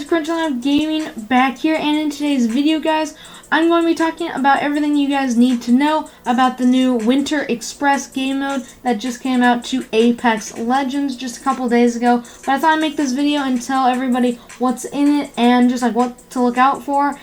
Crunchline Gaming back here, and in today's video, guys, I'm going to be talking about everything you guys need to know about the new Winter Express game mode that just came out to Apex Legends just a couple days ago. But I thought I'd make this video and tell everybody what's in it and just like what to look out for.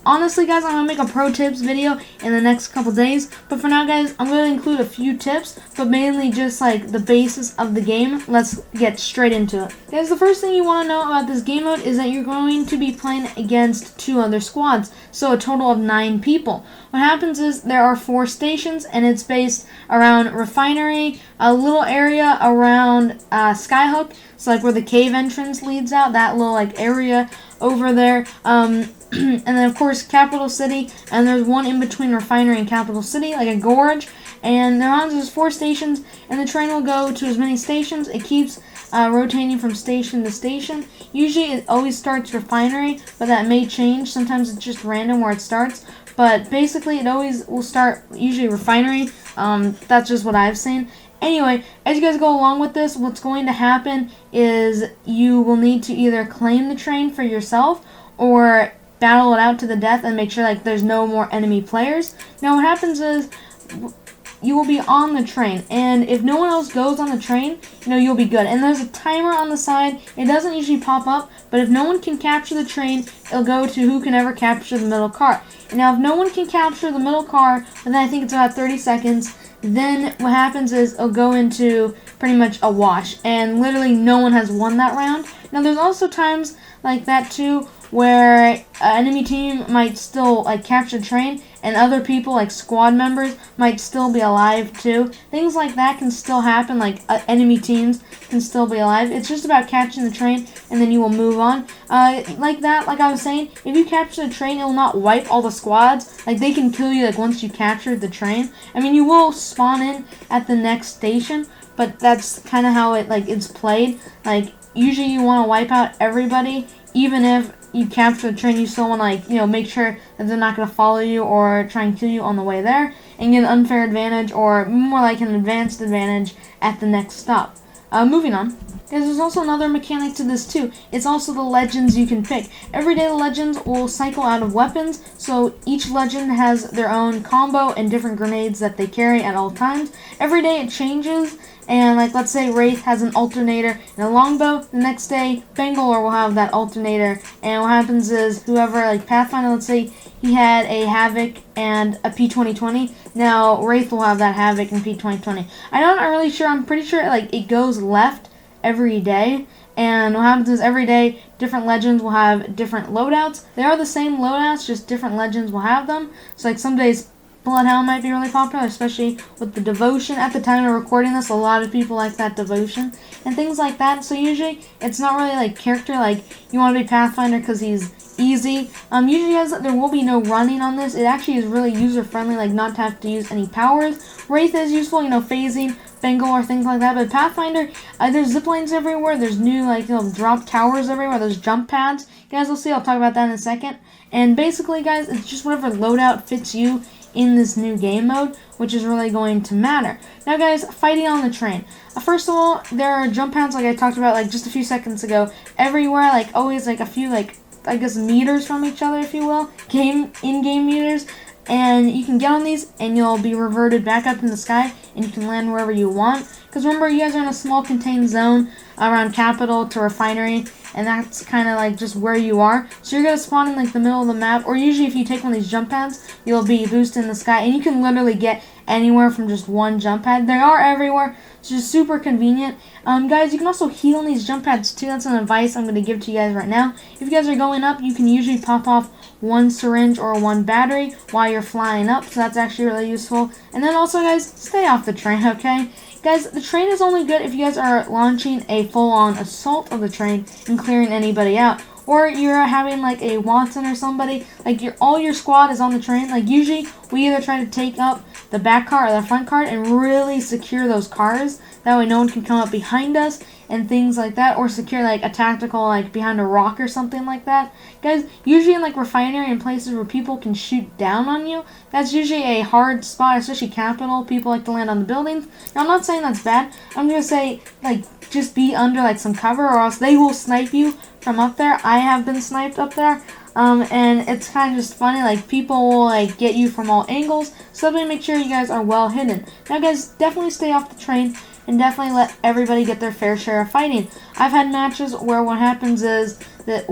Honestly, guys, I'm going to make a pro tips video in the next couple days. But for now, guys, I'm going to include a few tips, but mainly just like the basis of the game. Let's get straight into it. Guys, the first thing you want to know about this game mode is that you're going to be playing against 2 other squads, so a total of 9 people. What happens is there are 4 stations, and it's based around Refinery, a little area around Skyhook, so like where the cave entrance leads out, that little like area over there, and then of course Capital City, and there's one in between Refinery and Capital City, like a gorge, and there's 4 stations, and the train will go to as many stations. It keeps rotating from station to station. Usually it always starts Refinery, but that may change. Sometimes it's just random where it starts, but basically it always will start usually Refinery. That's just what I've seen. Anyway, as you guys go along with this, what's going to happen is you will need to either claim the train for yourself or battle it out to the death and make sure like there's no more enemy players. Now what happens is you will be on the train, and if no one else goes on the train, you'll be good. And there's a timer on the side. It doesn't usually pop up, but if no one can capture the train, it'll go to who can ever capture the middle car. And now if no one can capture the middle car, then I think it's about 30 seconds, then what happens is it'll go into pretty much a wash, and literally no one has won that round. Now there's also times like that too, where an enemy team might still like capture the train, and other people like squad members might still be alive too. Things like that can still happen, like enemy teams can still be alive. It's just about catching the train, and then you will move on. Like that, like I was saying, if you capture the train, it will not wipe all the squads. Like they can kill you like once you captured the train. I mean, you will spawn in at the next station, but that's kind of how it's played. Like usually you want to wipe out everybody, even if you capture the train. You still want to make sure that they're not going to follow you or try and kill you on the way there, and get an unfair advantage, or more like an advanced advantage at the next stop. Moving on. Guys, there's also another mechanic to this too. It's also the legends you can pick. Every day the legends will cycle out of weapons, so each legend has their own combo and different grenades that they carry at all times. Every day it changes, and let's say Wraith has an alternator and a longbow. The next day Bangalore will have that alternator, and what happens is whoever Pathfinder, let's say he had a Havoc and a P2020, now Wraith will have that Havoc and P2020. I'm not really sure. I'm pretty sure it goes left every day, and what happens is every day different legends will have different loadouts. They are the same loadouts, just different legends will have them. So some days Bloodhound might be really popular, especially with the Devotion. At the time of recording this, a lot of people like that Devotion and things like that. So usually it's not really character, you want to be Pathfinder because he's easy. Usually, guys, there will be no running on this. It actually is really user friendly, not to have to use any powers. Wraith is useful, phasing, Bangalore, things like that. But Pathfinder, there's zip lines everywhere. There's new drop towers everywhere. There's jump pads. You guys will see. I'll talk about that in a second. And basically, guys, it's just whatever loadout fits you in this new game mode, which is really going to matter. Now, guys, fighting on the train. First of all, there are jump pads like I talked about just a few seconds ago. Everywhere, always a few I guess meters from each other, if you will, in-game meters, and you can get on these and you'll be reverted back up in the sky, and you can land wherever you want. Because remember, you guys are in a small contained zone around Capital to Refinery, and that's kind of just where you are. So you're going to spawn in the middle of the map, or usually if you take one of these jump pads, you'll be boosted in the sky, and you can literally get anywhere from just one jump pad. They are everywhere. It's just super convenient. Guys, you can also heal on these jump pads too. That's an advice I'm going to give to you guys right now. If you guys are going up, you can usually pop off 1 syringe or 1 battery while you're flying up, so that's actually really useful. And then also, guys, stay off the train, okay? Guys, the train is only good if you guys are launching a full-on assault of the train and clearing anybody out. Or you're having a Watson or somebody, all your squad is on the train. Usually we either try to take up the back car or the front car and really secure those cars. That way no one can come up behind us and things like that, or secure like a tactical like behind a rock or something like that. Guys, usually in like refinery and places where people can shoot down on you, that's usually a hard spot, especially capital. People like to land on the buildings. Now, I'm not saying that's bad. I'm gonna say like just be under like some cover, or else they will snipe you from up there. I have been sniped up there. And it's kind of just funny, like people will like get you from all angles, so definitely make sure you guys are well hidden. Now guys, definitely stay off the train and definitely let everybody get their fair share of fighting. I've had matches where what happens is that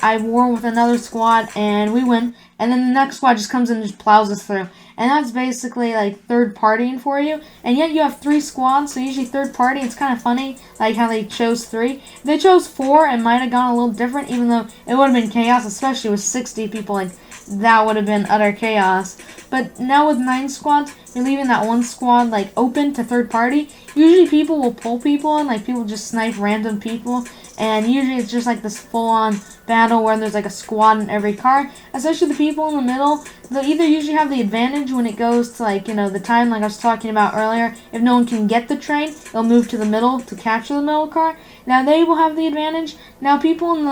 I war with another squad and we win, and then the next squad just comes in and just plows us through. And that's basically like third partying for you. And yet you have 3 squads, so usually third party, it's kind of funny, like how they chose 3. If they chose 4, it might have gone a little different, even though it would have been chaos, especially with 60 people, like that would have been utter chaos. But now with 9 squads, you're leaving that one squad like open to third party. Usually people will pull people in, like people just snipe random people, and usually it's just like this full-on battle where there's like a squad in every car. Especially the people in the middle, they'll either usually have the advantage when it goes to like, you know, the time like I was talking about earlier. If no one can get the train, they'll move to the middle to capture the middle car. Now they will have the advantage. Now people in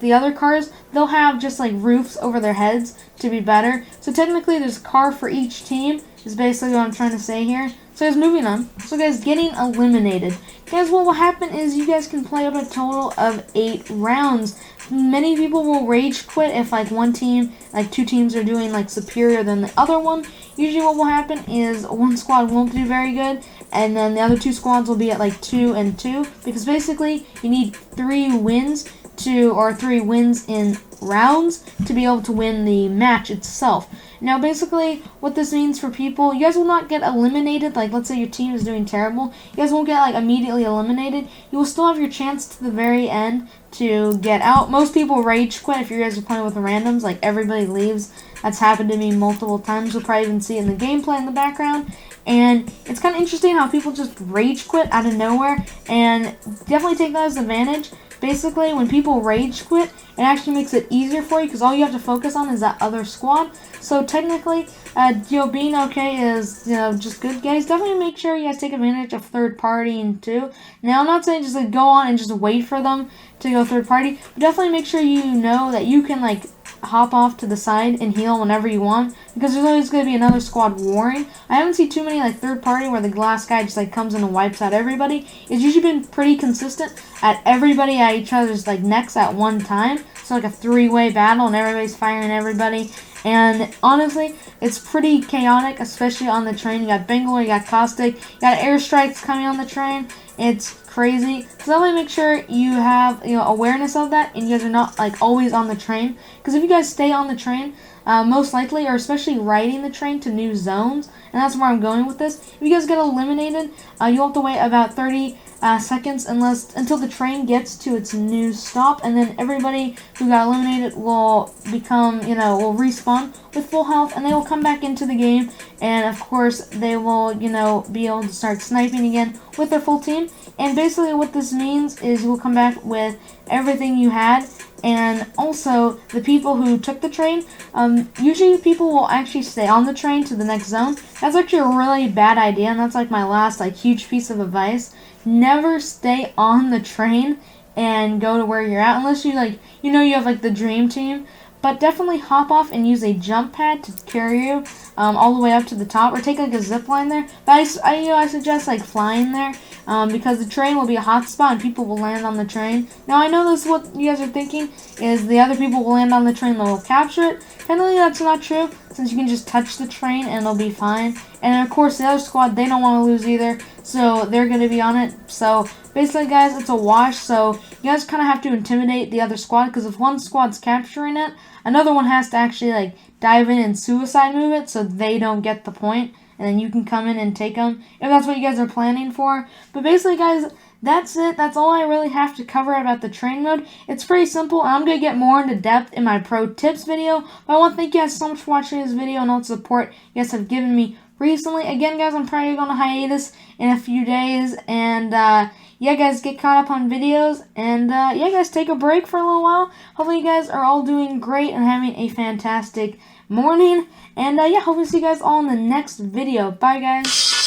the other cars, they'll have just like roofs over their heads to be better. So technically there's a car for each team is basically what I'm trying to say here. So guys, moving on. So guys, getting eliminated. Guys, what will happen is you guys can play up a total of 8 rounds. Many people will rage quit if like one team, like 2 teams are doing like superior than the other one. Usually what will happen is one squad won't do very good, and then the other 2 squads will be at like 2 and 2, because basically you need 3 wins in rounds to be able to win the match itself. Now basically what this means for people, you guys will not get eliminated. Like let's say your team is doing terrible, you guys won't get like immediately eliminated. You will still have your chance to the very end to get out. Most people rage quit if you guys are playing with randoms, like everybody leaves. That's happened to me multiple times. You'll probably even see it in the gameplay in the background. And it's kind of interesting how people just rage quit out of nowhere, and definitely take that as an advantage. Basically, when people rage quit, it actually makes it easier for you because all you have to focus on is that other squad. So technically, being okay is, just good, guys. Definitely make sure you guys take advantage of third partying too. Now, I'm not saying just like go on and just wait for them to go third party, but definitely make sure you know that you can like hop off to the side and heal whenever you want, because there's always going to be another squad warring. I haven't seen too many like third party where the last guy just like comes in and wipes out everybody. It's usually been pretty consistent at everybody at each other's like necks at one time. So like a 3-way battle and everybody's firing everybody. And honestly, it's pretty chaotic, especially on the train. You got Bangalore, you got Caustic, you got airstrikes coming on the train. It's crazy. So definitely make sure you have awareness of that, and you guys are not like always on the train. Because if you guys stay on the train, most likely, or especially riding the train to new zones, and that's where I'm going with this. If you guys get eliminated, you'll have to wait about 30 seconds until the train gets to its new stop, and then everybody who got eliminated will become, will respawn with full health, and they will come back into the game, and of course they will, be able to start sniping again with their full team. And basically what this means is you will come back with everything you had. And also, the people who took the train, usually people will actually stay on the train to the next zone. That's actually a really bad idea, and that's like my last huge piece of advice. Never stay on the train and go to where you're at, unless you you have the dream team. But definitely hop off and use a jump pad to carry you all the way up to the top, or take a zip line there. But I suggest flying there, because the train will be a hot spot and people will land on the train. Now I know this is what you guys are thinking, is the other people will land on the train and they'll capture it. Technically that's not true, since you can just touch the train and it'll be fine. And of course the other squad, they don't want to lose either, so they're going to be on it. So basically guys, it's a wash. So you guys kind of have to intimidate the other squad, because if one squad's capturing it, another one has to actually dive in and suicide move it so they don't get the point, and then you can come in and take them if that's what you guys are planning for. But basically guys, that's it. That's all I really have to cover about the train mode. It's pretty simple, and I'm going to get more into depth in my pro tips video. But I want to thank you guys so much for watching this video and all the support you guys have given me recently. Again guys, I'm probably going to hiatus in a few days, and yeah guys, get caught up on videos, and yeah guys, take a break for a little while. Hopefully you guys are all doing great and having a fantastic morning, and yeah, hope to see you guys all in the next video. Bye guys.